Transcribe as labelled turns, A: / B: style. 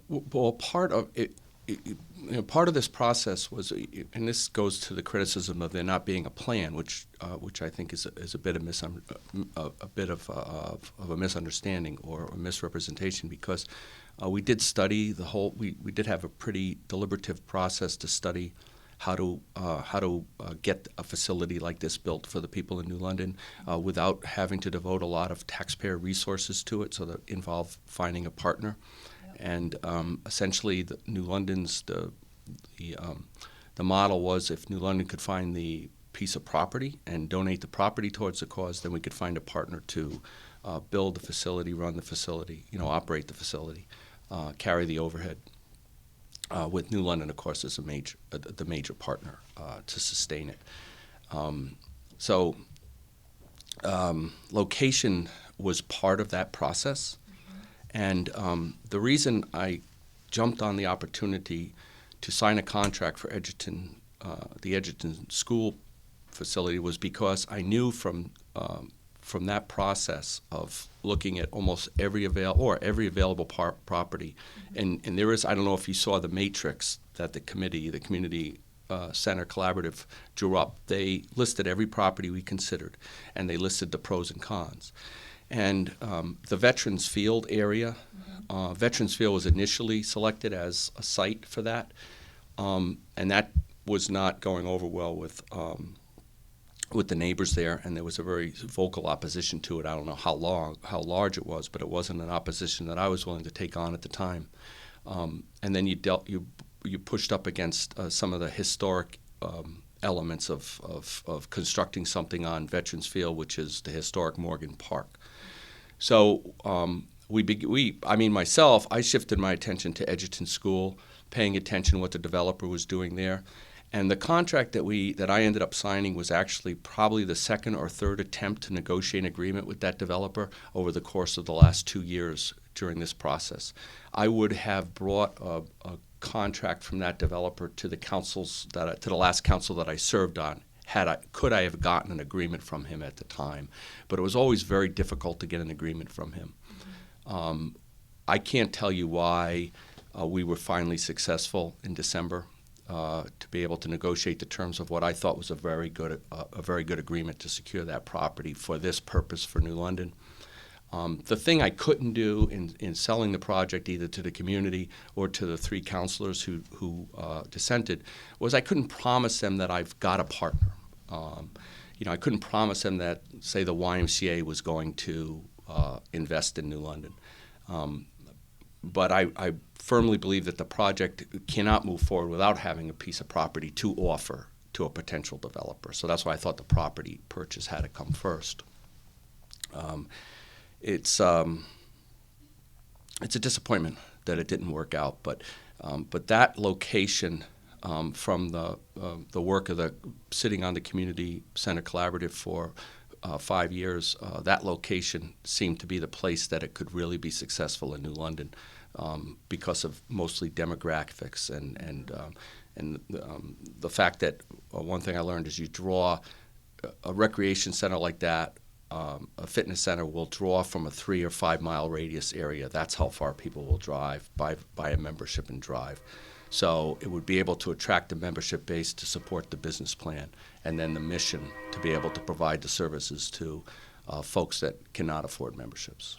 A: Well, part of it, part of this process was, and this goes to the criticism of there not being a plan, which I think is a bit of a misunderstanding or a misrepresentation, because we did study the whole. We did have a pretty deliberative process to study how to get a facility like this built for the people in New London without having to devote a lot of taxpayer resources to it. So that involved finding a partner. And essentially, New London's the model was, if New London could find the piece of property and donate the property towards the cause, then we could find a partner to build the facility, run the facility, operate the facility, carry the overhead. With New London, of course, as the major partner to sustain it. Location was part of that process. And the reason I jumped on the opportunity to sign a contract for the Edgerton School facility was because I knew from that process of looking at almost every available property, and there is, I don't know if you saw the matrix that the community center collaborative drew up. They listed every property we considered, and they listed the pros and cons. And the Veterans Field area, Veterans Field was initially selected as a site for that, and that was not going over well with the neighbors there, and there was a very vocal opposition to it. I don't know how large it was, but it wasn't an opposition that I was willing to take on at the time. And then you pushed up against some of the historic elements of constructing something on Veterans Field, which is the historic Morgan Park. So myself, I shifted my attention to Edgerton School, paying attention to what the developer was doing there. And the contract that I ended up signing was actually probably the second or third attempt to negotiate an agreement with that developer over the course of the last 2 years during this process. I would have brought a contract from that developer to the last council that I served on. Could I have gotten an agreement from him at the time? But it was always very difficult to get an agreement from him. I can't tell you why we were finally successful in December to be able to negotiate the terms of what I thought was a very good agreement to secure that property for this purpose for New London. The thing I couldn't do in selling the project either to the community or to the 3 councilors who dissented was I couldn't promise them that I've got a partner. I couldn't promise them that, say, the YMCA was going to invest in New London. But I firmly believe that the project cannot move forward without having a piece of property to offer to a potential developer. So that's why I thought the property purchase had to come first. It's a disappointment that it didn't work out, but that location, from the work of sitting on the community center collaborative for 5 years, that location seemed to be the place that it could really be successful in New London, because of mostly demographics and the fact that one thing I learned is you draw a recreation center like that. A fitness center will draw from a 3 or 5 mile radius area. That's how far people will drive by a membership and drive. So it would be able to attract the membership base to support the business plan, and then the mission to be able to provide the services to folks that cannot afford memberships.